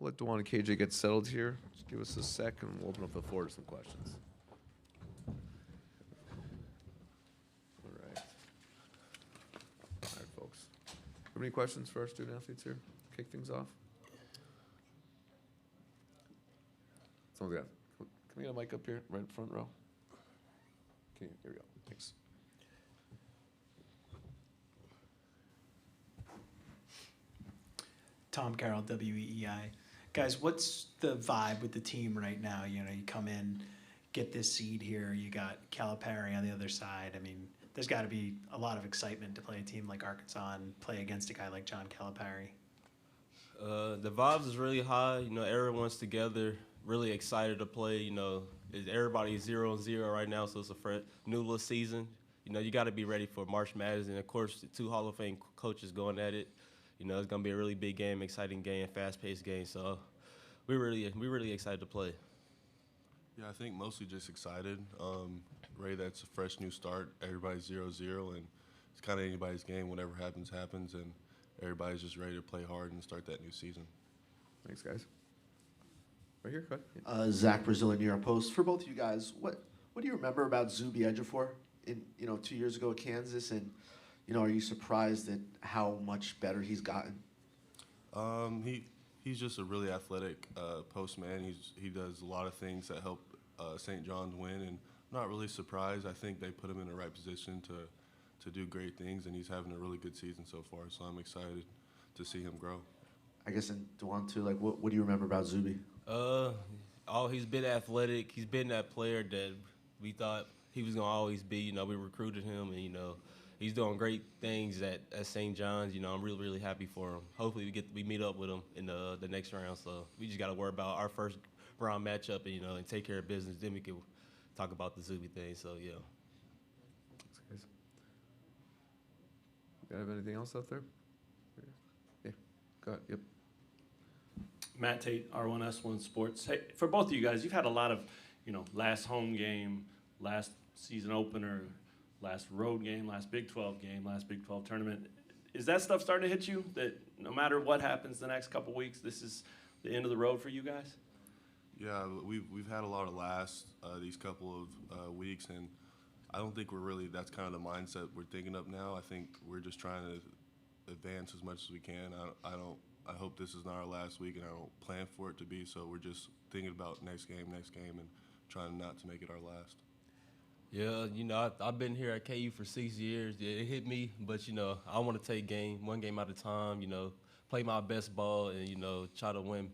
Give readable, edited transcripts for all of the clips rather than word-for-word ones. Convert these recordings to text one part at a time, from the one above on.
let Dewan and KJ get settled here. Just give us a sec, and we'll open up the floor to some questions. All right. All right, folks. Have any questions for our student athletes here? Kick things off. Someone's got. Can we get a mic up here, right in front row? Okay, here we go. Thanks. Tom Carroll, WEEI. Guys, what's the vibe with the team right now? You know, you come in, get this seed here. You got Calipari on the other side. I mean, there's got to be a lot of excitement to play a team like Arkansas and play against a guy like John Calipari. The vibes is really high. You know, everyone's together, really excited to play. You know, everybody's 0-0 right now, so it's a new little season. You know, you got to be ready for March Madness, and of course, the two Hall of Fame coaches going at it. You know, it's gonna be a really big game, exciting game, fast-paced game. So we're really excited to play. Yeah, I think mostly just excited. Ready that it's a fresh new start. Everybody's 0-0, and it's kind of anybody's game. Whatever happens, happens, and everybody's just ready to play hard and start that new season. Thanks, guys. Right here, go ahead. Zach Brazilian, New York Post. For both of you guys, what do you remember about Zuby Ejiofor in 2 years ago at Kansas, and are you surprised at how much better he's gotten? He's just a really athletic postman. He does a lot of things that help St. John's win, and I'm not really surprised. I think they put him in the right position to do great things, and he's having a really good season so far. So I'm excited to see him grow. I guess, and Dewan too. Like, what do you remember about Zuby? He's been athletic. He's been that player that we thought he was gonna always be. You know, we recruited him, and he's doing great things at St. John's. You know, I'm really happy for him. Hopefully we meet up with him in the next round. So we just got to worry about our first round matchup and and take care of business. Then we can talk about the Zuby thing. So yeah. Thanks, guys. You have anything else out there? Yeah. Go ahead. Yep. Matt Tate, R1S1 Sports. Hey, for both of you guys, you've had a lot of, last home game, last season opener, last road game, last Big 12 game, last Big 12 tournament. Is that stuff starting to hit you, that no matter what happens the next couple weeks, this is the end of the road for you guys? Yeah, we've had a lot of lasts these couple of weeks, and I don't think that's kind of the mindset we're thinking of now. I think we're just trying to advance as much as we can. I hope this is not our last week, and I don't plan for it to be, so we're just thinking about next game, and trying not to make it our last. Yeah, I've been here at KU for 6 years. Yeah, it hit me, but, I want to take one game at a time, play my best ball and, try to win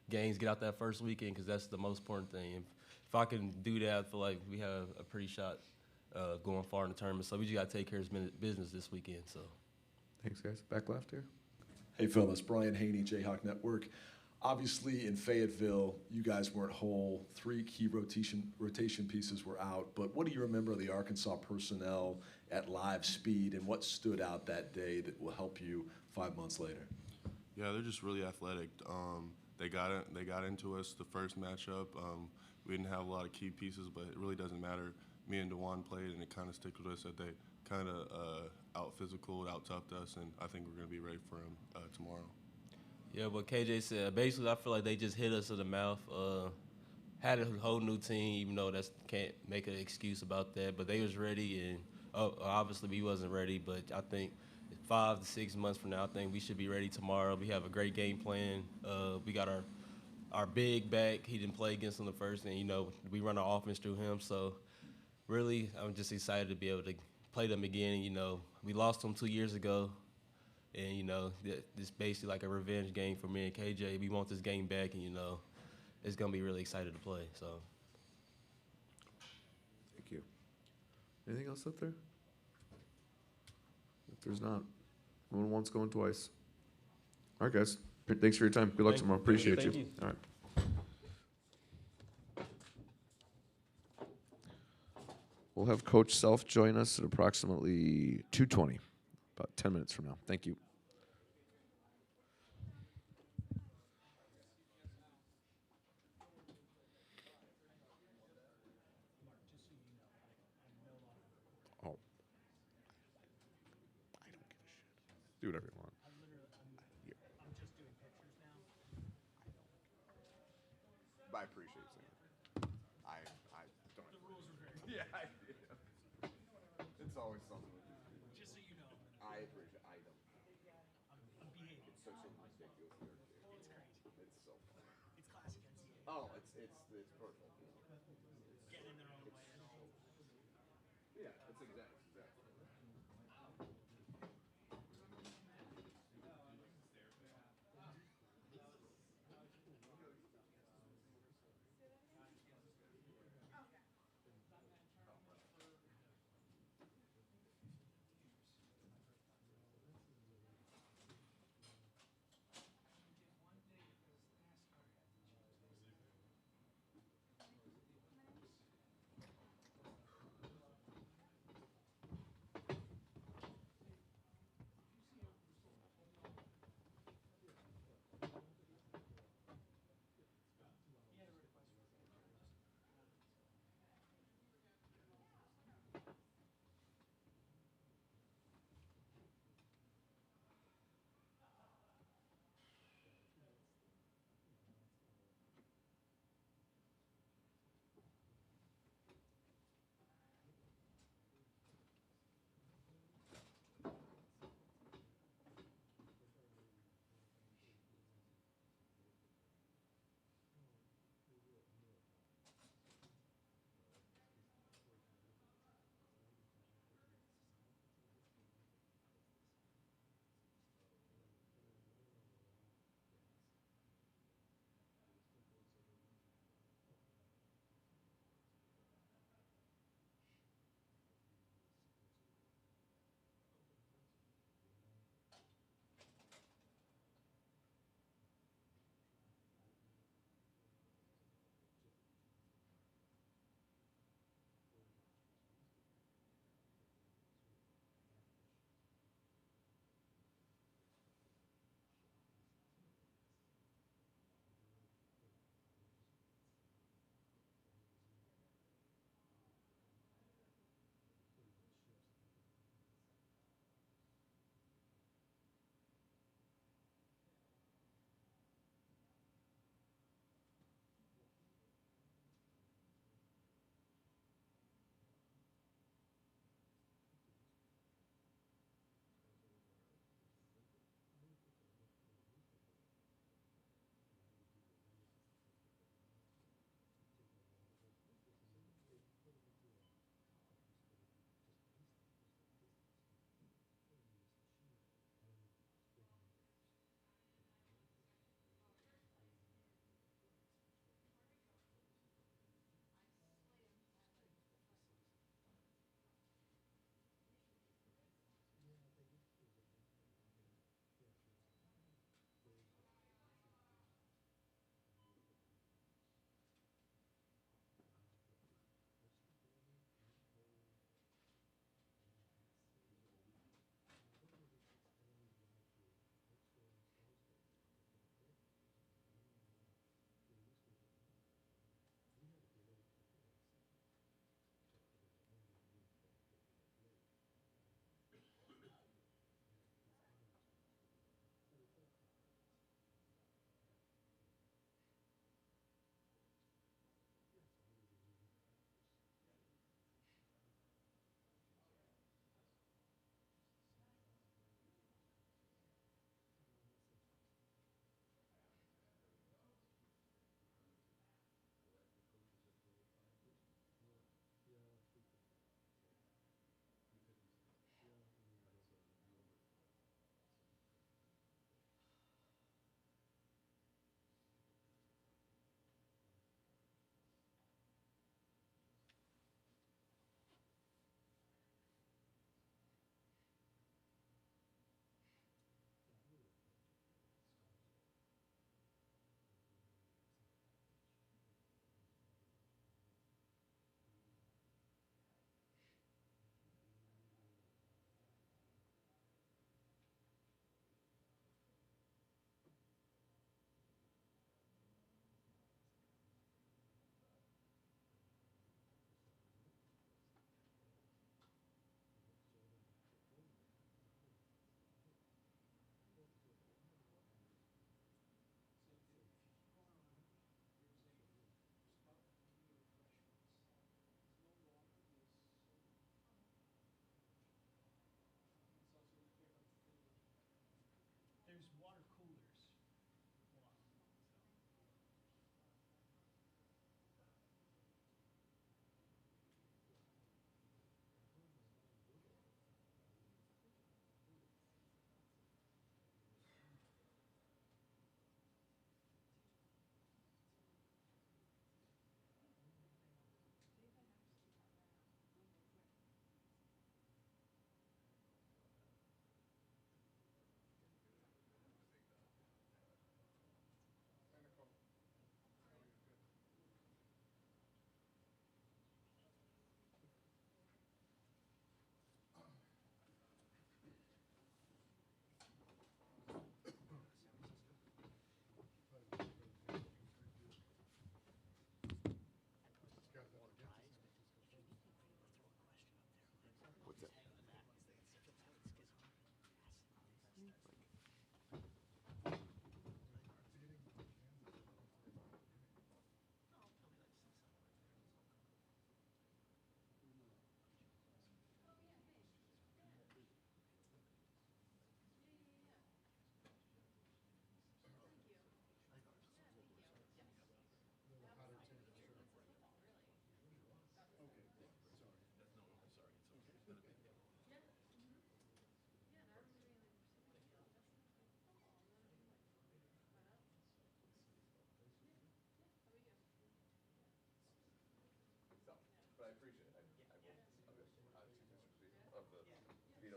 games, get out that first weekend, because that's the most important thing. If I can do that, I feel like we have a pretty shot going far in the tournament. So we just got to take care of business this weekend. So, thanks, guys. Back left here. Hey, fellas. Brian Haney, Jayhawk Network. Obviously, in Fayetteville, you guys weren't whole. 3 key rotation pieces were out. But what do you remember of the Arkansas personnel at live speed, and what stood out that day that will help you 5 months later? Yeah, they're just really athletic. They got into us the first matchup. We didn't have a lot of key pieces, but it really doesn't matter. Me and Dewan played, and it kind of stuck with us that they kind of out-physical, out-toughed us, and I think we're going to be ready for them tomorrow. Yeah, what KJ said, basically I feel like they just hit us in the mouth. Had a whole new team, even though can't make an excuse about that, but they was ready, and obviously we wasn't ready, but I think 5 to 6 months from now, I think we should be ready tomorrow. We have a great game plan. We got our big back. He didn't play against him the first, and, we run our offense through him, so really I'm just excited to be able to play them again. We lost them 2 years ago. And, this basically like a revenge game for me and KJ. We want this game back, and, it's going to be really excited to play. So, thank you. Anything else up there? If there's not, going once, going twice. All right, guys. Thanks for your time. Good luck tomorrow. Appreciate you. Thank you. All right. We'll have Coach Self join us at approximately 2:20, about 10 minutes from now. Thank you. Oh. I don't give a shit. Do whatever you want. appreciate you saying that. I don't. The rules are very. Yeah, I do. It's always something with these people. Just so you know. I appreciate. I don't. I'm behaving. It's such a ridiculous here. It's crazy. It's so funny. It's classic NCAA. Oh, it's perfect. Getting in their own way and all. Yeah, it's exactly.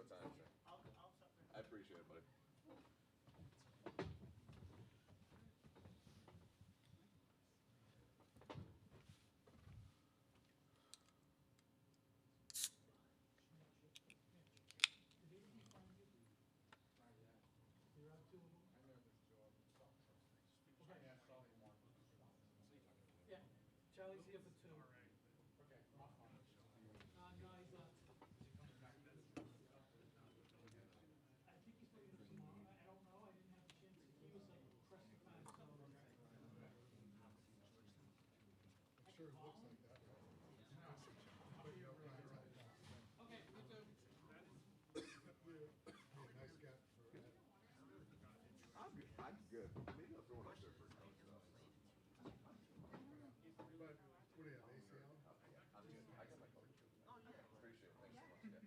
much I understand. I'll separate. I appreciate it, buddy. Yeah, Charlie's here for 2. Okay. No, he's not. I think he's picking up tomorrow. I don't know. I didn't have a chance. He was like pressed for time, so. Okay, you too. I'm good. I'm good. Maybe I'll throw one up there for coach though. I'm good. I got my coach. Oh, yeah. Appreciate it. Thanks so much. Yeah.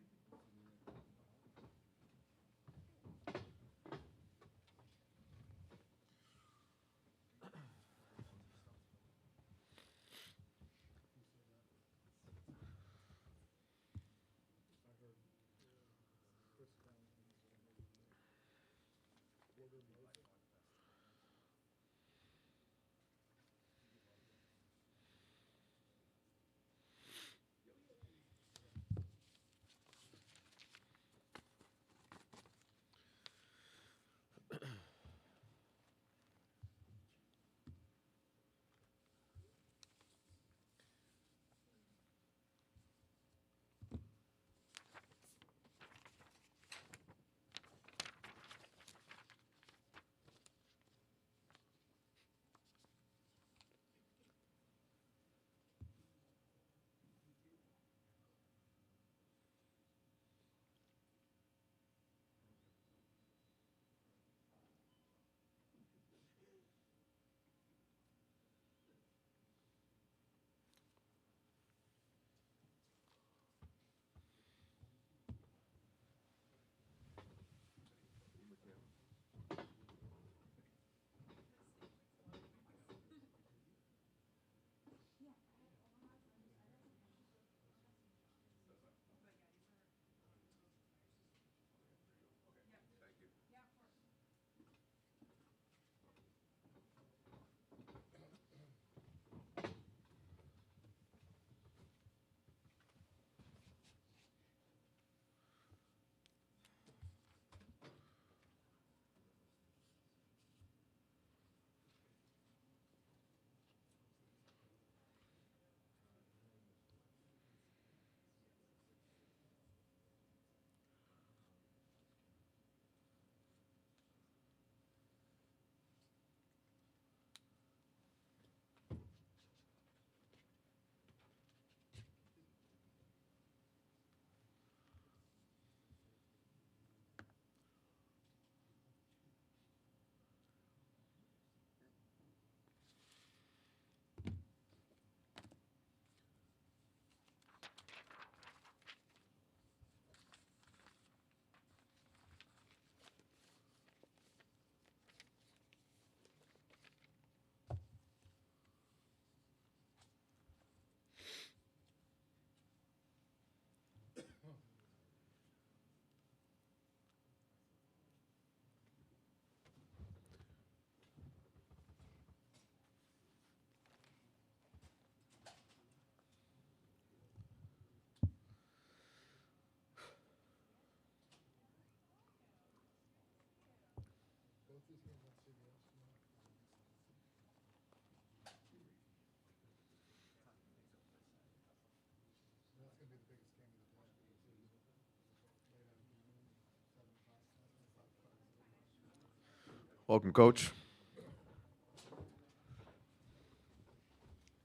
Welcome, Coach.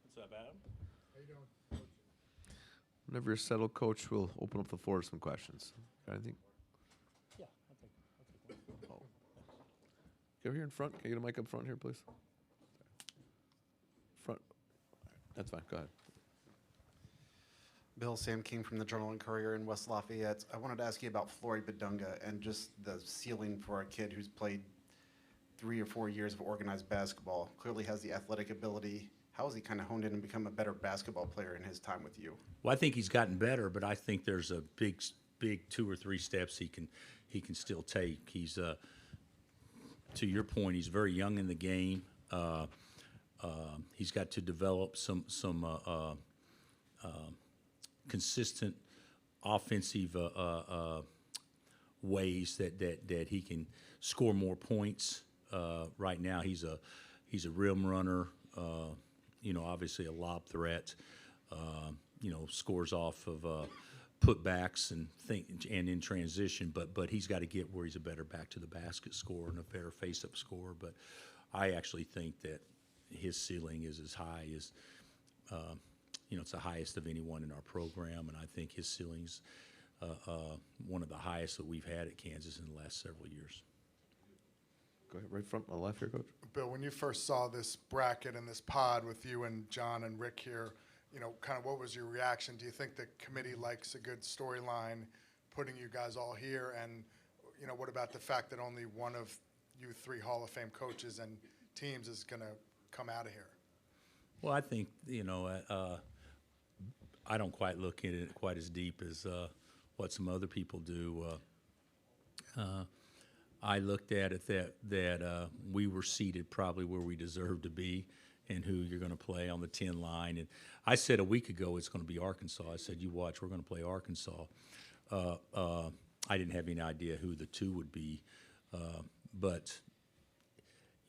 What's up, Adam? Whenever you're settled, Coach, we'll open up the floor to some questions. Got anything? Yeah, I'll take one. Oh. Get over here in front. Can you get a mic up front here, please? Front. That's fine. Go ahead. Bill Sam King from the Journal and Courier in West Lafayette. I wanted to ask you about Floyd Badunga and just the ceiling for a kid who's played 3 or 4 years of organized basketball. Clearly has the athletic ability. How has he kind of honed in and become a better basketball player in his time with you? Well, I think he's gotten better, but I think there's a big big 2 or 3 steps he can still take. He's to your point, he's very young in the game. He's got to develop some consistent offensive ways that he can score more points. Right now, he's a rim runner. Obviously a lob threat. Scores off of putbacks and in transition. But he's got to get where he's a better back to the basket scorer and a better face-up scorer. But I actually think that his ceiling is as high as it's the highest of anyone in our program, and I think his ceiling's one of the highest that we've had at Kansas in the last several years. Go ahead, right front, my left here, Coach. Bill, when you first saw this bracket and this pod with you and John and Rick here, kind of what was your reaction? Do you think the committee likes a good storyline, putting you guys all here? And, what about the fact that only one of you 3 Hall of Fame coaches and teams is going to come out of here? Well, I think, I don't quite look at it quite as deep as what some other people do. I looked at it that we were seated probably where we deserved to be and who you're going to play on the 10 line. And I said a week ago it's going to be Arkansas. I said, you watch, we're going to play Arkansas. I didn't have any idea who the 2 would be. But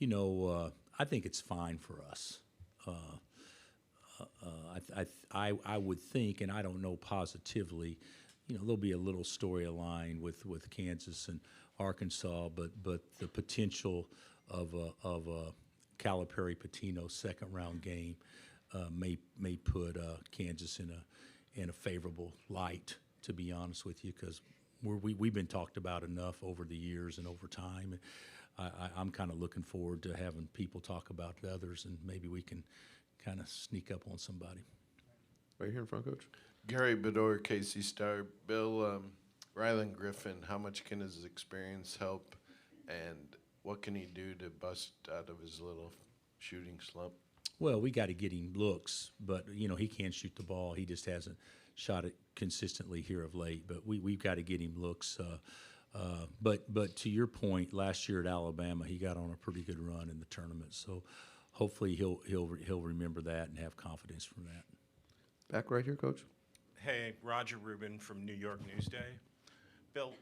I think it's fine for us. I would think, and I don't know positively, there'll be a little storyline with Kansas and Arkansas, but the potential of a Calipari-Patino second-round game may put Kansas in a favorable light, to be honest with you, because we've been talked about enough over the years and over time. And I'm kind of looking forward to having people talk about the others, and maybe we can kind of sneak up on somebody. Right here in front, Coach. Gary Bedore, KC Star. Bill, Rylan Griffin, how much can his experience help, and what can he do to bust out of his little shooting slump? Well, we got to get him looks, but, he can shoot the ball. He just hasn't shot it consistently here of late, but we've got to get him looks. But to your point, last year at Alabama, he got on a pretty good run in the tournament. So hopefully he'll remember that and have confidence from that. Back right here, Coach. Hey, Roger Rubin from New York Newsday. Bill,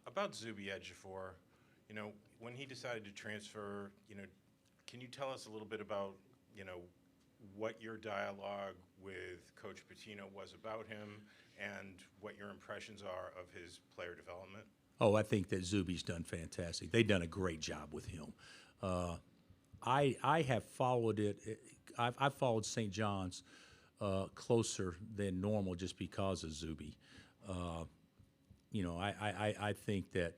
about Zuby Ejiofor, when he decided to transfer, can you tell us a little bit about, what your dialogue with Coach Pitino was about him and what your impressions are of his player development? Oh, I think that Zuby's done fantastic. They've done a great job with him. I have followed it. I've followed St. John's closer than normal just because of Zuby. I think that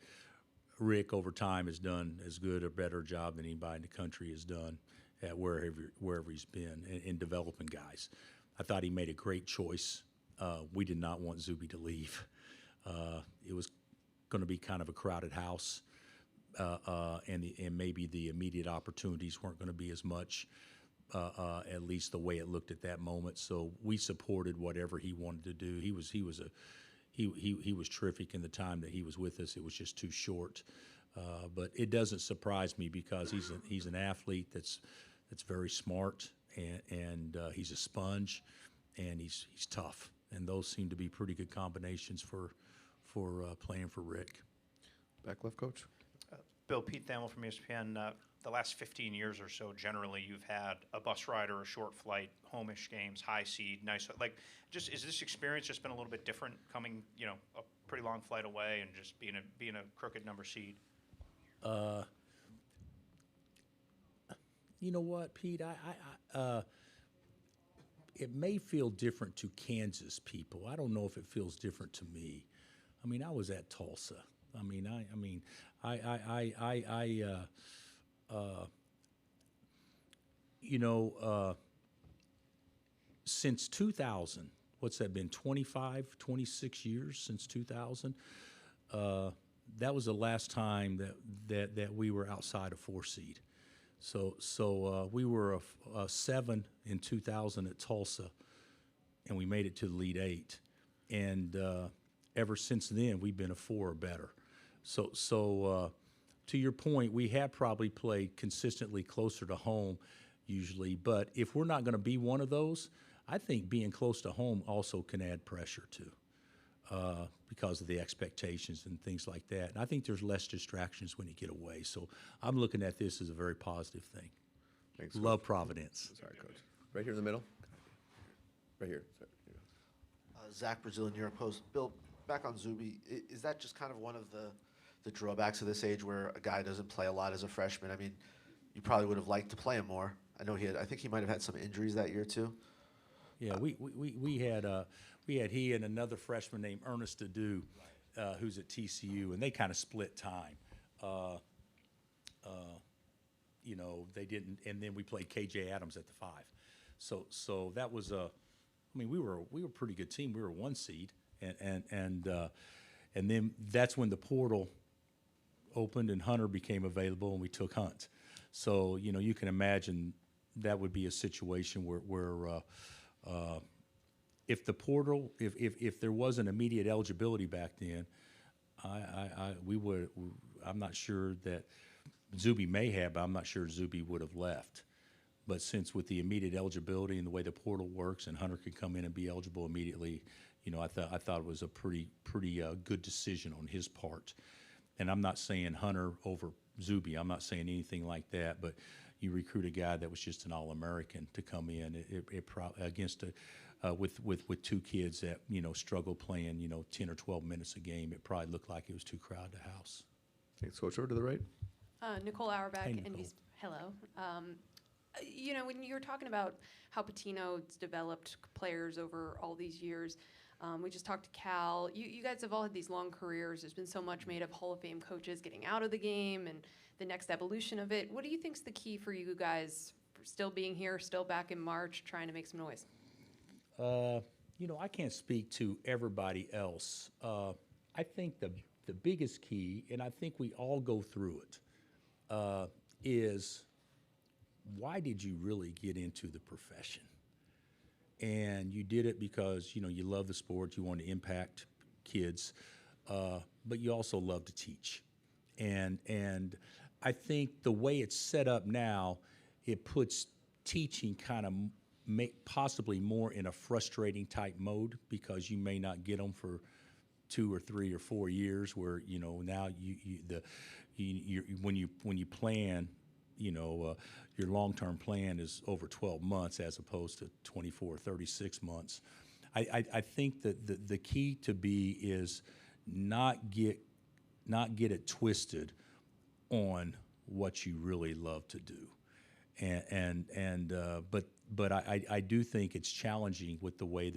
Rick over time has done as good or better job than anybody in the country has done at wherever he's been in developing guys. I thought he made a great choice. We did not want Zuby to leave. It was going to be kind of a crowded house, and maybe the immediate opportunities weren't going to be as much, at least the way it looked at that moment. So we supported whatever he wanted to do. He was terrific in the time that he was with us. It was just too short. But it doesn't surprise me because he's an athlete that's very smart, and he's a sponge, and he's tough. And those seem to be pretty good combinations for playing for Rick. Back left, Coach. Bill, Pete Thamel from ESPN. The last 15 years or so, generally, you've had a bus ride or a short flight, home-ish games, high seed, nice. Is this experience just been a little bit different, coming, a pretty long flight away and just being a crooked number seed? You know what, Pete? It may feel different to Kansas people. I don't know if it feels different to me. I mean, I was at Tulsa. Since 2000, what's that been, 25, 26 years since 2000? That was the last time that we were outside a 4 seed. So we were a 7 in 2000 at Tulsa, and we made it to the Elite 8. And ever since then, we've been a 4 or better. So to your point, we have probably played consistently closer to home usually, but if we're not going to be one of those, I think being close to home also can add pressure too, because of the expectations and things like that. And I think there's less distractions when you get away. So I'm looking at this as a very positive thing. Thanks, Love Coach. Providence. Sorry, Coach. Right here in the middle. Right here. Sorry. Here you go. Zach Brazil, New York Post. Bill, back on Zuby, is that just kind of one of the drawbacks of this age where a guy doesn't play a lot as a freshman? I mean, you probably would have liked to play him more. I know I think he might have had some injuries that year too. Yeah, we had he and another freshman named Ernest Adu, who's at TCU, and they kind of split time. They didn't, and then we played KJ Adams at the 5. So that was we were a pretty good team. We were a 1 seed, and then that's when the portal opened and Hunter became available, and we took Hunt. So you can imagine that would be a situation where if the portal, if there wasn't immediate eligibility back then, I'm not sure that Zuby may have, but I'm not sure Zuby would have left. But since with the immediate eligibility and the way the portal works, and Hunter could come in and be eligible immediately, I thought it was a pretty good decision on his part. And I'm not saying Hunter over Zuby. I'm not saying anything like that. But you recruit a guy that was just an All-American to come in against with 2 kids that struggle playing 10 or 12 minutes a game. It probably looked like it was too crowded a house. Thanks, Coach. Over to the right. Nicole Auerbach, Hey, Nicole. NBC. Hello. When you were talking about how Pitino's developed players over all these years, we just talked to Cal. You guys have all had these long careers. There's been so much made of Hall of Fame coaches getting out of the game and the next evolution of it. What do you think's the key for you guys for still being here, still back in March, trying to make some noise? I can't speak to everybody else. I think the biggest key, and I think we all go through it, is why did you really get into the profession? And you did it because, you love the sport, you want to impact kids, but you also love to teach. And I think the way it's set up now, it puts teaching kind of possibly more in a frustrating type mode, because you may not get them for 2 or 3 or 4 years, where now when you plan, your long-term plan is over 12 months as opposed to 24 or 36 months. I think that the key to be is not get it twisted on what you really love to do, but I do think it's challenging with the way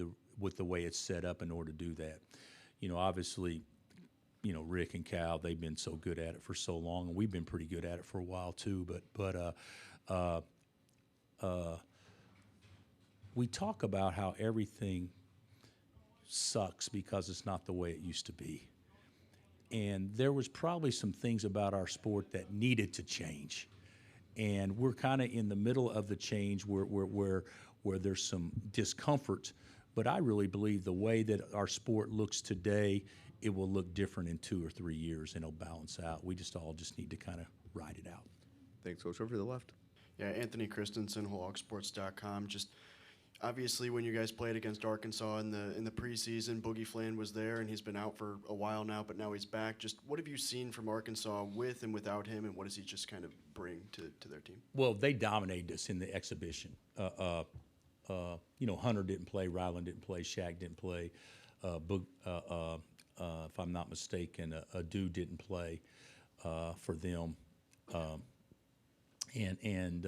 it's set up in order to do that. Obviously, Rick and Cal, they've been so good at it for so long, and we've been pretty good at it for a while too. But we talk about how everything sucks because it's not the way it used to be. And there was probably some things about our sport that needed to change. And we're kind of in the middle of the change where there's some discomfort. But I really believe the way that our sport looks today, it will look different in 2 or 3 years, and it'll balance out. We all need to kind of ride it out. Thanks, Coach. Over to the left. Yeah, Anthony Christensen, HawkSports.com. Just obviously, when you guys played against Arkansas in the preseason, Boogie Fland was there, and he's been out for a while now, but now he's back. Just what have you seen from Arkansas with and without him, and what does he just kind of bring to their team? Well, they dominated us in the exhibition. Hunter didn't play, Ryland didn't play, Shaq didn't play, if I'm not mistaken, Adu didn't play for them, and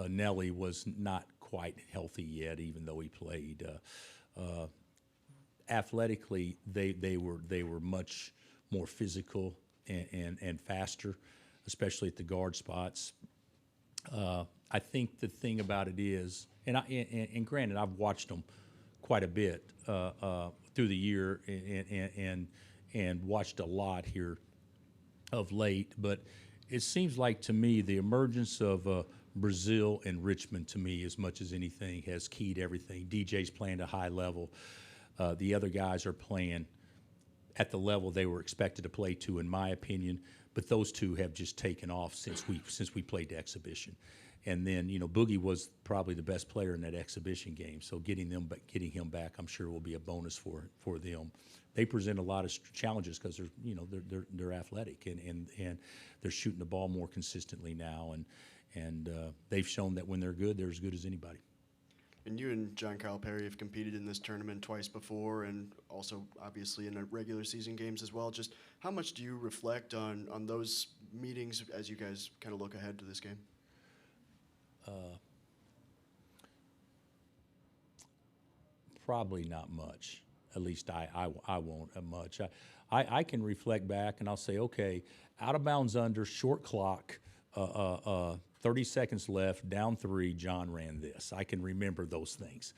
Nelly was not quite healthy yet, even though he played. Athletically, they were much more physical and faster, especially at the guard spots. I think the thing about it is, and granted, I've watched them quite a bit through the year and watched a lot here of late, but it seems like to me the emergence of Brazil and Richmond, to me, as much as anything, has keyed everything. DJ's playing at a high level. The other guys are playing at the level they were expected to play to, in my opinion. But those two have just taken off since we played the exhibition. And then, Boogie was probably the best player in that exhibition game. So getting him back, I'm sure will be a bonus for them. They present a lot of challenges because they're athletic and they're shooting the ball more consistently now, and they've shown that when they're as good as anybody. And you and John Calipari have competed in this tournament twice before, and also obviously in the regular season games as well. Just how much do you reflect on those meetings as you guys kind of look ahead to this game? Probably not much. At least I won't much. I can reflect back and I'll say, okay, out of bounds under, short clock, 30 seconds left, down 3, John ran this. I can remember those things.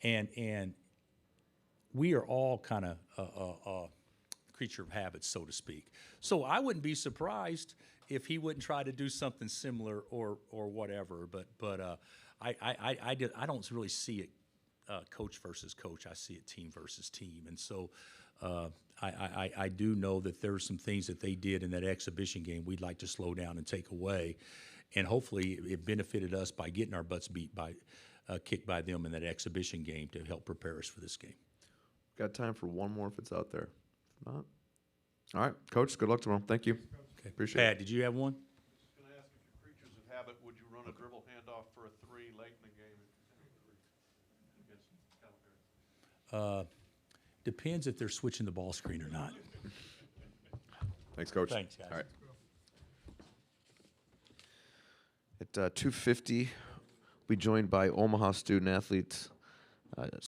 And we are all kind of a creature of habits, so to speak. So I wouldn't be surprised if he wouldn't try to do something similar or whatever. But I don't really see it coach versus coach. I see it team versus team. And so I do know that there's some things that they did in that exhibition game we'd like to slow down and take away. And hopefully it benefited us by getting our butts kicked by them in that exhibition game to help prepare us for this game. Got time for one more if it's out there. If not, all right, Coach. Good luck tomorrow. Thank you. Okay. Appreciate it. Pat, did you have one? Just going to ask if you're creatures of habit, would you run a dribble handoff for a 3 late in the game against Calipari? Depends if they're switching the ball screen or not. Thanks, Coach. Thanks, guys. All right. At 2:50, we'll be joined by Omaha student athletes